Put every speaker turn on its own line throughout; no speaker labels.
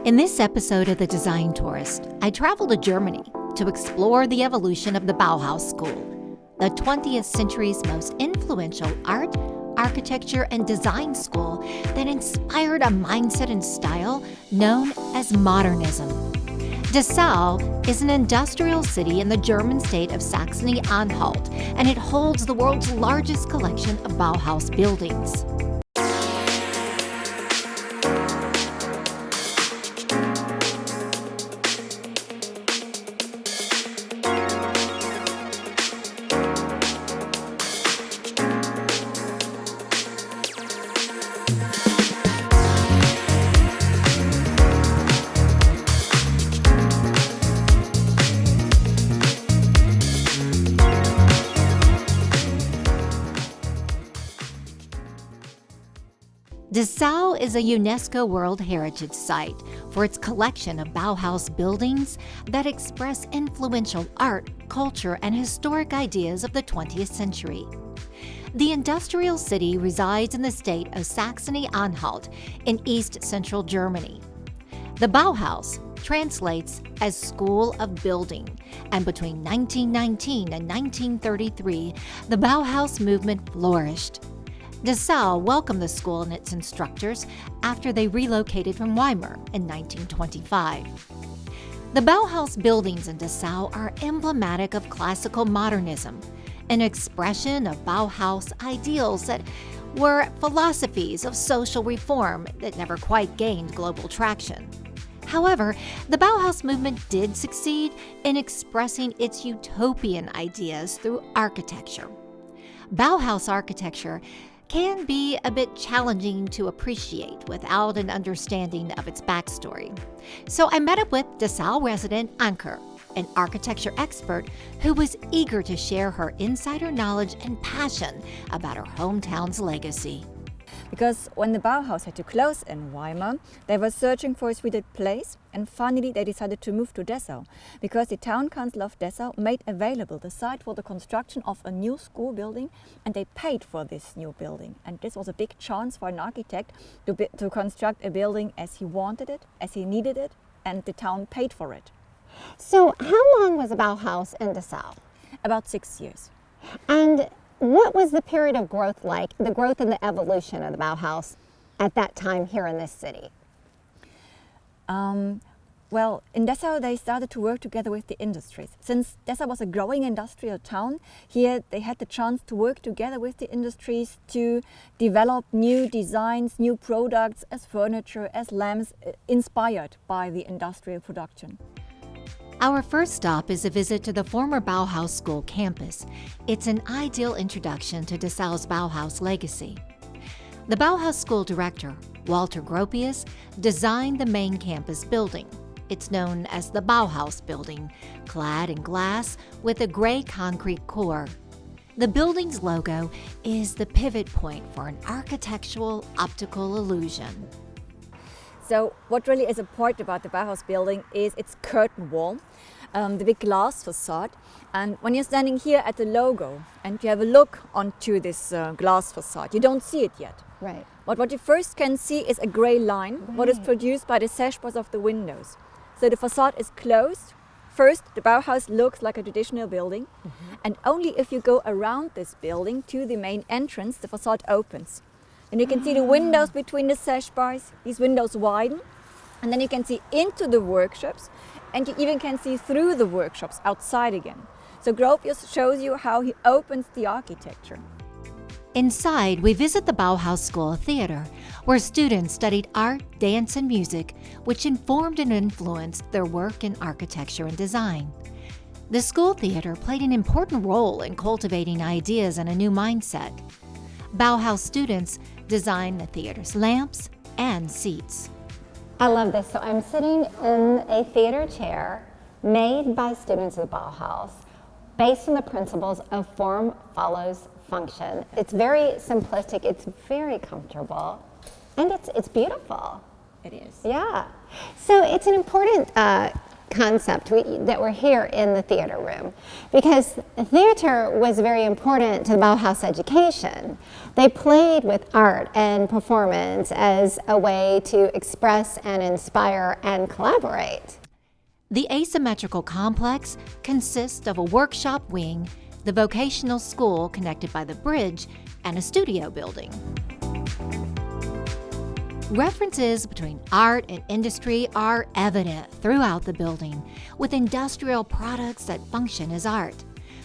In this episode of The Design Tourist, I travel to Germany to explore the evolution of the Bauhaus school, the 20th century's most influential art, architecture, and design school that inspired a mindset and style known as modernism. Dessau is an industrial city in the German state of Saxony-Anhalt, and it holds the world's largest collection of Bauhaus buildings. Dessau is a UNESCO World Heritage Site for its collection of Bauhaus buildings that express influential art, culture, and historic ideas of the 20th century. The industrial city resides in the state of Saxony-Anhalt in east-central Germany. The Bauhaus translates as School of Building, and between 1919 and 1933, the Bauhaus movement flourished. Dessau welcomed the school and its instructors after they relocated from Weimar in 1925. The Bauhaus buildings in Dessau are emblematic of classical modernism, an expression of Bauhaus ideals that were philosophies of social reform that never quite gained global traction. However, the Bauhaus movement did succeed in expressing its utopian ideas through architecture. Bauhaus architecture can be a bit challenging to appreciate without an understanding of its backstory. So I met up with Dessau resident Anke, an architecture expert who was eager to share her insider knowledge and passion about her hometown's legacy.
Because when the Bauhaus had to close in Weimar, they were searching for a suited place, and finally they decided to move to Dessau, because the town council of Dessau made available the site for the construction of a new school building, and they paid for this new building. And this was a big chance for an architect to construct a building as he wanted it, as he needed it, and the town paid for it.
So how long was the Bauhaus in Dessau?
About 6 years.
And what was the period of growth like, the growth and the evolution of the Bauhaus at that time here in this city?
Well, in Dessau they started to work together with the industries. Since Dessau was a growing industrial town, here they had the chance to work together with the industries to develop new designs, new products as furniture, as lamps, inspired by the industrial production.
Our first stop is a visit to the former Bauhaus School campus. It's an ideal introduction to Dessau's Bauhaus legacy. The Bauhaus School director, Walter Gropius, designed the main campus building. It's known as the Bauhaus building, clad in glass with a gray concrete core. The building's logo is the pivot point for an architectural optical illusion.
So what really is important about the Bauhaus building is its curtain wall, the big glass facade. And when you're standing here at the logo and you have a look onto this glass facade, you don't see it yet.
Right.
But what you first can see is a gray line, what is produced by the sash bars of the windows. So the facade is closed. First, the Bauhaus looks like a traditional building, and only if you go around this building to the main entrance, the facade opens. And you can see the windows between the sash bars. These windows widen, and then you can see into the workshops, and you even can see through the workshops outside again. So Gropius shows you how he opens the architecture.
Inside, we visit the Bauhaus School of Theater, where students studied art, dance, and music, which informed and influenced their work in architecture and design. The school theater played an important role in cultivating ideas and a new mindset. Bauhaus students designed the theater's lamps and seats.
I love this. So I'm sitting in a theater chair made by students of the Bauhaus based on the principles of form follows function. It's very simplistic, it's very comfortable, and it's beautiful.
It is.
Yeah. So it's an important concept that we're here in the theater room, because theater was very important to the Bauhaus education. They played with art and performance as a way to express and inspire and collaborate.
The asymmetrical complex consists of a workshop wing, the vocational school connected by the bridge, and a studio building. References between art and industry are evident throughout the building, with industrial products that function as art.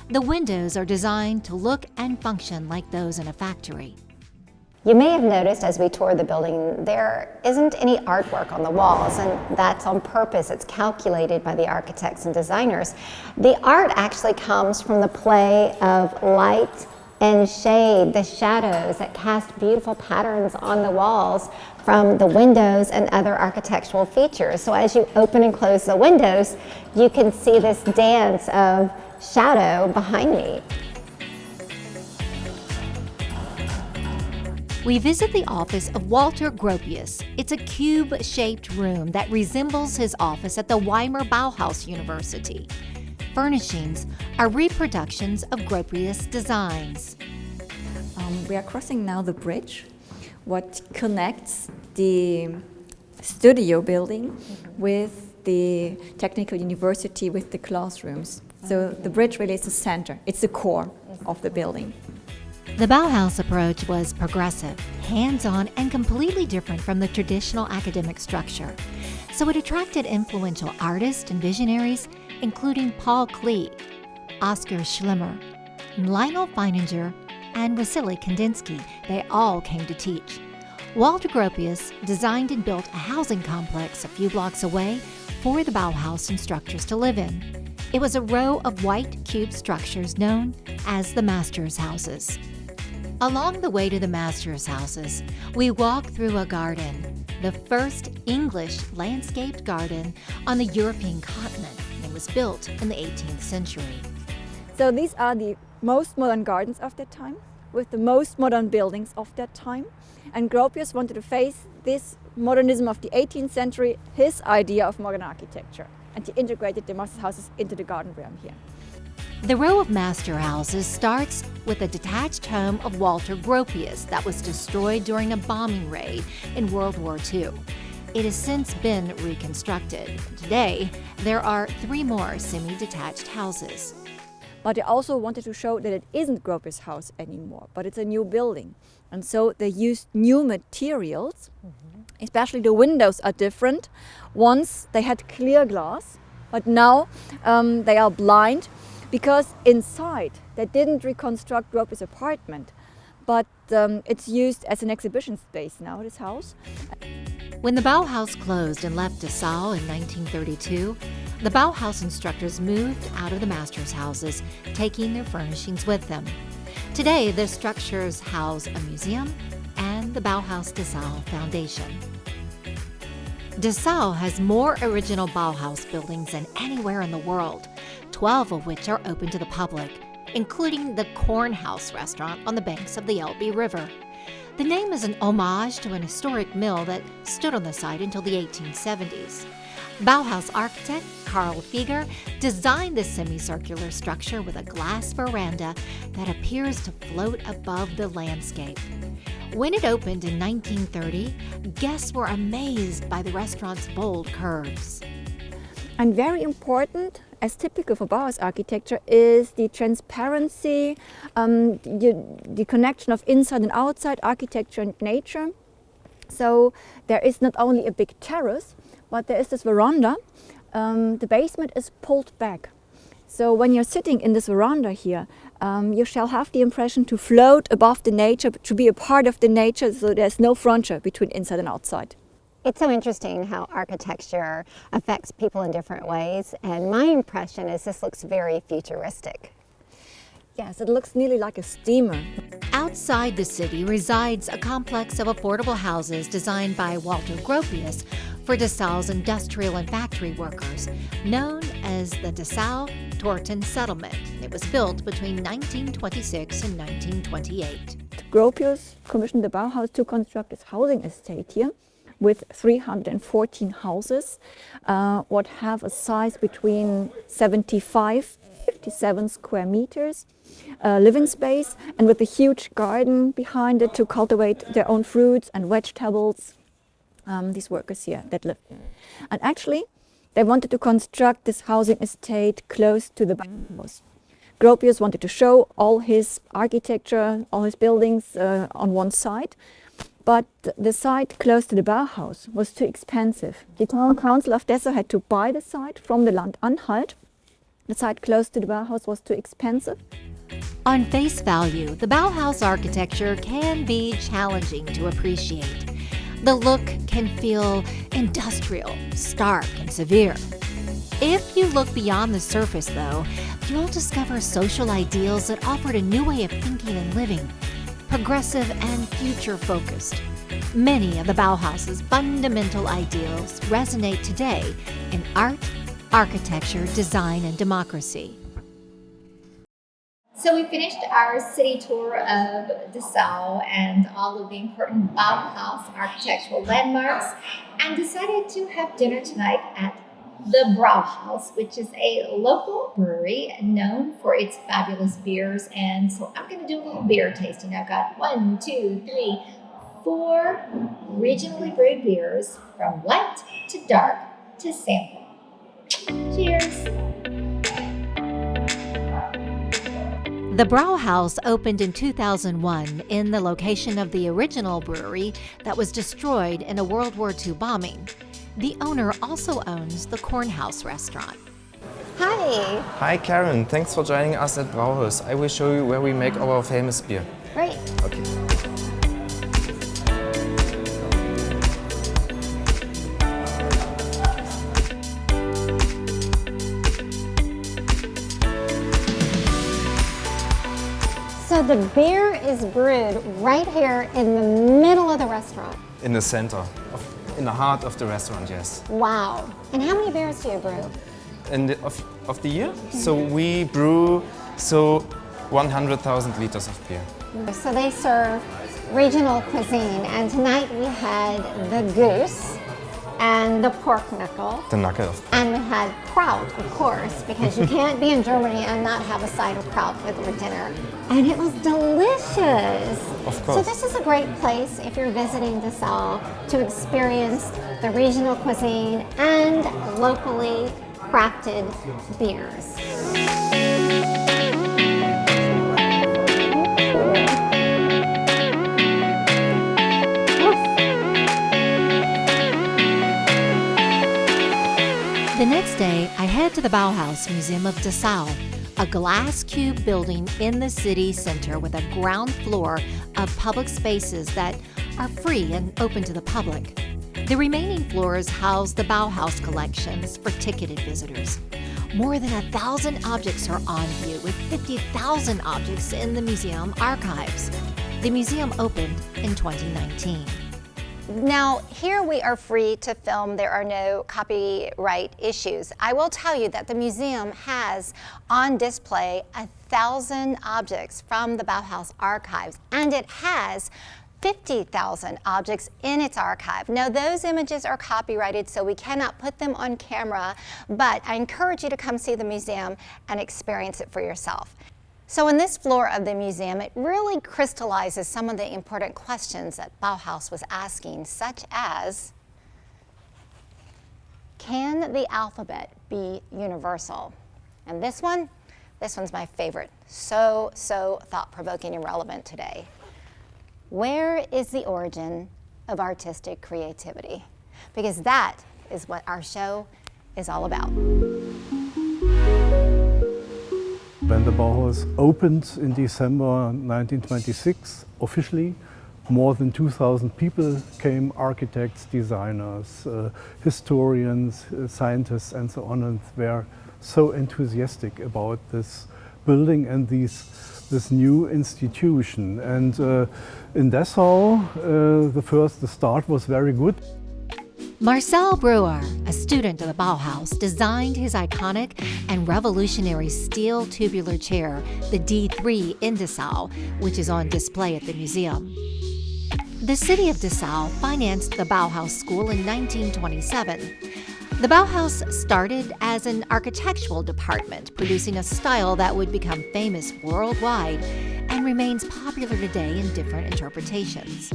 The windows are designed to look and function like those in a factory.
You may have noticed as we toured the building, there isn't any artwork on the walls, and that's on purpose. It's calculated by the architects and designers. The art actually comes from the play of light and shade, the shadows that cast beautiful patterns on the walls from the windows and other architectural features. So as you open and close the windows, you can see this dance of shadow behind me.
We visit the office of Walter Gropius. It's a cube-shaped room that resembles his office at the Weimar Bauhaus University. Furnishings are reproductions of Gropius designs.
We are crossing now the bridge, what connects the studio building with the technical university, with the classrooms. So the bridge really is the center, it's the core of the building.
The Bauhaus approach was progressive, hands-on, and completely different from the traditional academic structure. So it attracted influential artists and visionaries, including Paul Klee, Oskar Schlemmer, Lionel Feininger, and Wassily Kandinsky. They all came to teach. Walter Gropius designed and built a housing complex a few blocks away for the Bauhaus instructors to live in. It was a row of white cube structures known as the Masters' Houses. Along the way to the Masters' Houses, we walk through a garden, the first English landscaped garden on the European continent. It was built in the 18th century.
So these are the most modern gardens of that time, with the most modern buildings of that time. And Gropius wanted to face this modernism of the 18th century, his idea of modern architecture. And he integrated the Masters' Houses into the garden realm here.
The row of master houses starts with a detached home of Walter Gropius that was destroyed during a bombing raid in World War II. It has since been reconstructed. Today, there are 3 more semi-detached houses.
But they also wanted to show that it isn't Gropius' house anymore, but it's a new building. And so they used new materials, especially the windows are different. Once they had clear glass, but now they are blind, because inside they didn't reconstruct Gropius' apartment, but it's used as an exhibition space now, this house.
When the Bauhaus closed and left Dessau in 1932, the Bauhaus instructors moved out of the Masters' Houses, taking their furnishings with them. Today, the structures house a museum and the Bauhaus Dessau Foundation. Dessau has more original Bauhaus buildings than anywhere in the world, 12 of which are open to the public, including the Kornhaus restaurant on the banks of the Elbe River. The name is an homage to an historic mill that stood on the site until the 1870s. Bauhaus architect Karl Fieger designed the semicircular structure with a glass veranda that appears to float above the landscape. When it opened in 1930, guests were amazed by the restaurant's bold curves.
And very important, as typical for Bauhaus architecture, is the transparency, the connection of inside and outside architecture and nature. So there is not only a big terrace, but there is this veranda. The basement is pulled back. So when you're sitting in this veranda here, you shall have the impression to float above the nature, to be a part of the nature, so there's no frontier between inside and outside.
It's so interesting how architecture affects people in different ways, and my impression is this looks very futuristic.
Yes, it looks nearly like a steamer.
Outside the city resides a complex of affordable houses designed by Walter Gropius for Dessau's industrial and factory workers, known as the Dessau Törten settlement. It was built between 1926 and 1928.
Gropius commissioned the Bauhaus to construct this housing estate here. with 314 houses, what have a size between 75 57 square meters, living space, and with a huge garden behind it to cultivate their own fruits and vegetables. These workers here that live. And actually, they wanted to construct this housing estate close to the Bauhaus. Gropius wanted to show all his architecture, all his buildings on one side, but the site close to the Bauhaus was too expensive. The town council of Dessau had to buy the site from the Land-Anhalt. The site close to the Bauhaus was too expensive.
On face value, the Bauhaus architecture can be challenging to appreciate. The look can feel industrial, stark, and severe. If you look beyond the surface, though, you'll discover social ideals that offered a new way of thinking and living, progressive and future-focused. Many of the Bauhaus's fundamental ideals resonate today in art, architecture, design, and democracy.
So we finished our city tour of Dessau and all of the important Bauhaus architectural landmarks and decided to have dinner tonight at the Brauhaus, which is a local brewery known for its fabulous beers. And so I'm going to do a little beer tasting. I've got 1, 2, 3, 4 regionally brewed beers from light to dark to sample. Cheers!
The Brauhaus opened in 2001 in the location of the original brewery that was destroyed in a World War II bombing. The owner also owns the Kornhaus restaurant.
Hi.
Hi Karen, thanks for joining us at Brauhaus. I will show you where we make our famous beer.
Great.
Okay.
So the beer is brewed right here in the middle of the restaurant.
In the center, in the heart of the restaurant, yes.
Wow. And how many beers do you brew?
Of the year? So we brew 100,000 liters of beer.
So they serve regional cuisine, and tonight we had the goose and the pork knuckle.
The knuckle, of course.
And we had kraut, of course, because you can't be in Germany and not have a side of kraut with your dinner. And it was delicious.
Of course.
So this is a great place if you're visiting Dessau to experience the regional cuisine and locally crafted beers.
The next day, I head to the Bauhaus Museum of Dessau, a glass cube building in the city center with a ground floor of public spaces that are free and open to the public. The remaining floors house the Bauhaus collections for ticketed visitors. More than 1,000 objects are on view, with 50,000 objects in the museum archives. The museum opened in 2019.
Now, here we are free to film. There are no copyright issues. I will tell you that the museum has on display 1,000 objects from the Bauhaus archives, and it has 50,000 objects in its archive. Now, those images are copyrighted, so we cannot put them on camera, but I encourage you to come see the museum and experience it for yourself. So in this floor of the museum, it really crystallizes some of the important questions that Bauhaus was asking, such as, can the alphabet be universal? And this one's my favorite. So thought-provoking and relevant today. Where is the origin of artistic creativity? Because that is what our show is all about.
When the Bauhaus opened in December 1926, officially, more than 2,000 people came, architects, designers, historians, scientists, and so on, and were so enthusiastic about this building and this new institution. And in Dessau, the start was very good.
Marcel Breuer, a student of the Bauhaus, designed his iconic and revolutionary steel tubular chair, the D3 in Dessau, which is on display at the museum. The city of Dessau financed the Bauhaus School in 1927. The Bauhaus started as an architectural department, producing a style that would become famous worldwide and remains popular today in different interpretations.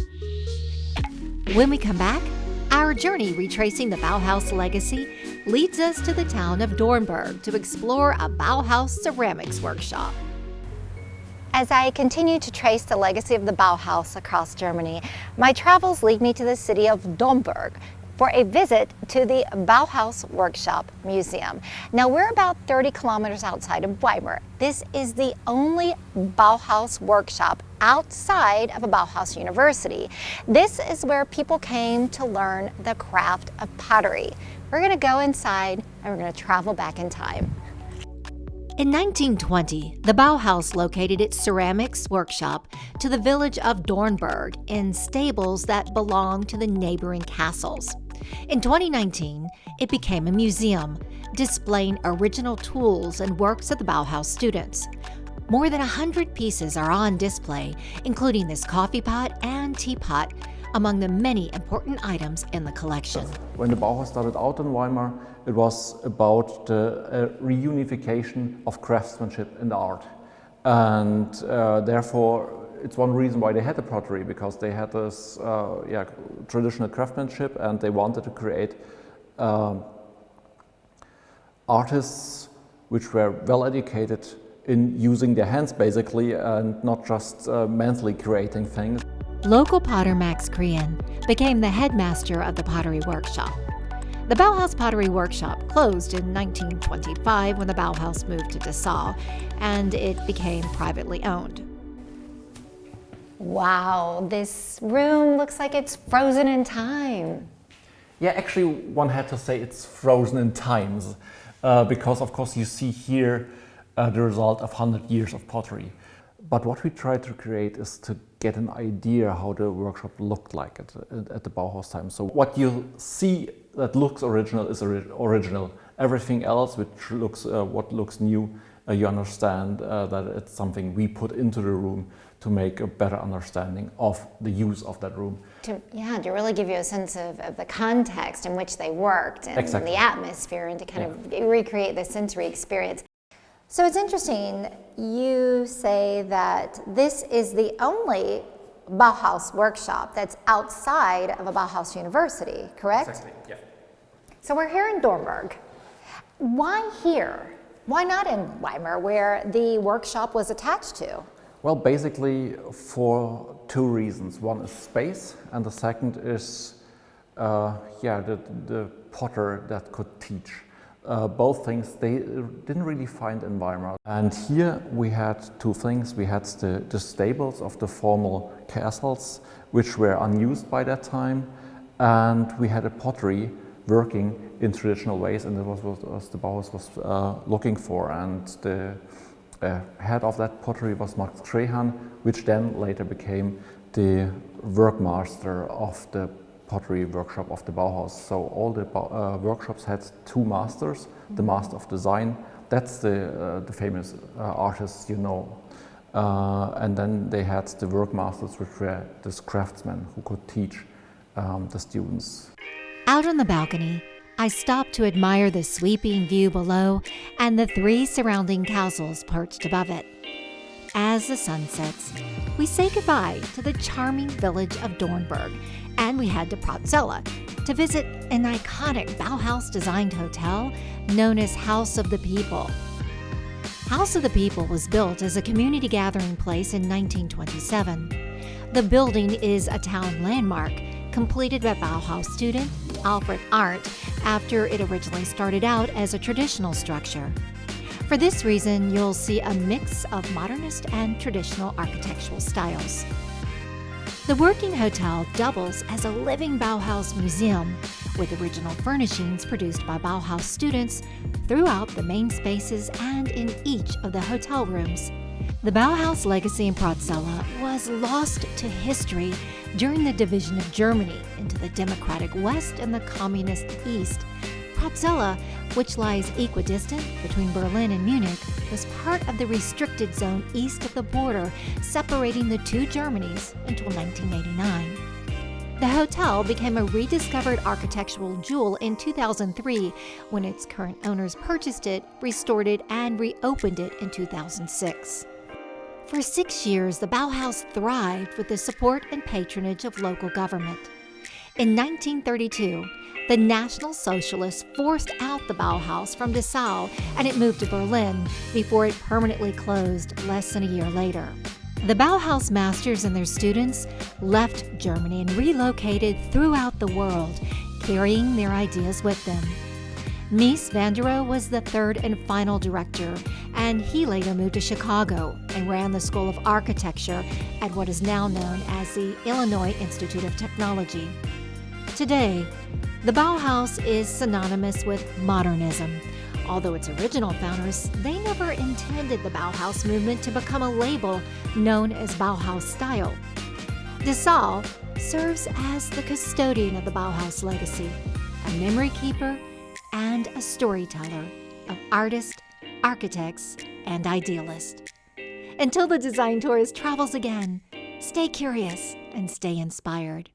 When we come back, our journey retracing the Bauhaus legacy leads us to the town of Dornburg to explore a Bauhaus ceramics workshop.
As I continue to trace the legacy of the Bauhaus across Germany, my travels lead me to the city of Dornburg for a visit to the Bauhaus Workshop Museum. Now, we're about 30 kilometers outside of Weimar. This is the only Bauhaus workshop outside of a Bauhaus university. This is where people came to learn the craft of pottery. We're gonna go inside and we're gonna travel back in time.
In 1920, the Bauhaus located its ceramics workshop to the village of Dornburg in stables that belonged to the neighboring castles. In 2019, it became a museum, displaying original tools and works of the Bauhaus students. More than 100 pieces are on display, including this coffee pot and teapot, among the many important items in the collection.
When the Bauhaus started out in Weimar, it was about the reunification of craftsmanship and art. And therefore, it's one reason why they had the pottery, because they had this traditional craftsmanship and they wanted to create artists which were well educated in using their hands basically and not just mentally creating things.
Local potter Max Krien became the headmaster of the pottery workshop. The Bauhaus Pottery Workshop closed in 1925 when the Bauhaus moved to Dessau, and it became privately owned.
Wow, this room looks like it's frozen in time.
Yeah, actually one had to say it's frozen in times because of course you see here the result of 100 years of pottery. But what we try to create is to get an idea how the workshop looked like at the Bauhaus time. So what you see that looks original is original. Everything else which looks what looks new, you understand that it's something we put into the room to make a better understanding of the use of that room.
To really give you a sense of the context in which they worked and
Exactly.
the atmosphere, and to kind of recreate the sensory experience. So it's interesting, you say that this is the only Bauhaus workshop that's outside of a Bauhaus university, correct?
Exactly, yeah.
So we're here in Dornburg. Why here? Why not in Weimar, where the workshop was attached to?
Well, basically for two reasons. One is space, and the second is the potter that could teach. Both things they didn't really find in Weimar. And here we had two things. We had the stables of the former castles, which were unused by that time, and we had a pottery working in traditional ways, and that was what the Bauhaus was looking for. And the head of that pottery was Max Krien, which then later became the workmaster of the pottery workshop of the Bauhaus. So all the workshops had two masters, the master of design, that's the famous artists, you know. And then they had the workmasters, which were these craftsmen who could teach the students.
Out on the balcony, I stopped to admire the sweeping view below and the three surrounding castles perched above it. As the sun sets, we say goodbye to the charming village of Dornburg, and we head to Protzella to visit an iconic Bauhaus-designed hotel known as House of the People. House of the People was built as a community gathering place in 1927. The building is a town landmark completed by Bauhaus student Alfred Arndt after it originally started out as a traditional structure. For this reason, you'll see a mix of modernist and traditional architectural styles. The working hotel doubles as a living Bauhaus museum with original furnishings produced by Bauhaus students throughout the main spaces and in each of the hotel rooms. The Bauhaus legacy in Protzella was lost to history during the division of Germany into the democratic West and the communist East. Protzella, which lies equidistant between Berlin and Munich, was part of the restricted zone east of the border, separating the two Germanys until 1989. The hotel became a rediscovered architectural jewel in 2003 when its current owners purchased it, restored it, and reopened it in 2006. For 6 years, the Bauhaus thrived with the support and patronage of local government. In 1932, the National Socialists forced out the Bauhaus from Dessau and it moved to Berlin before it permanently closed less than a year later. The Bauhaus masters and their students left Germany and relocated throughout the world, carrying their ideas with them. Mies van der Rohe was the third and final director, and he later moved to Chicago and ran the School of Architecture at what is now known as the Illinois Institute of Technology. Today, the Bauhaus is synonymous with modernism. Although its original founders, they never intended the Bauhaus movement to become a label known as Bauhaus style. Dessau serves as the custodian of the Bauhaus legacy, a memory keeper and a storyteller of artists, architects, and idealists. Until the Design Tourist travels again, stay curious and stay inspired.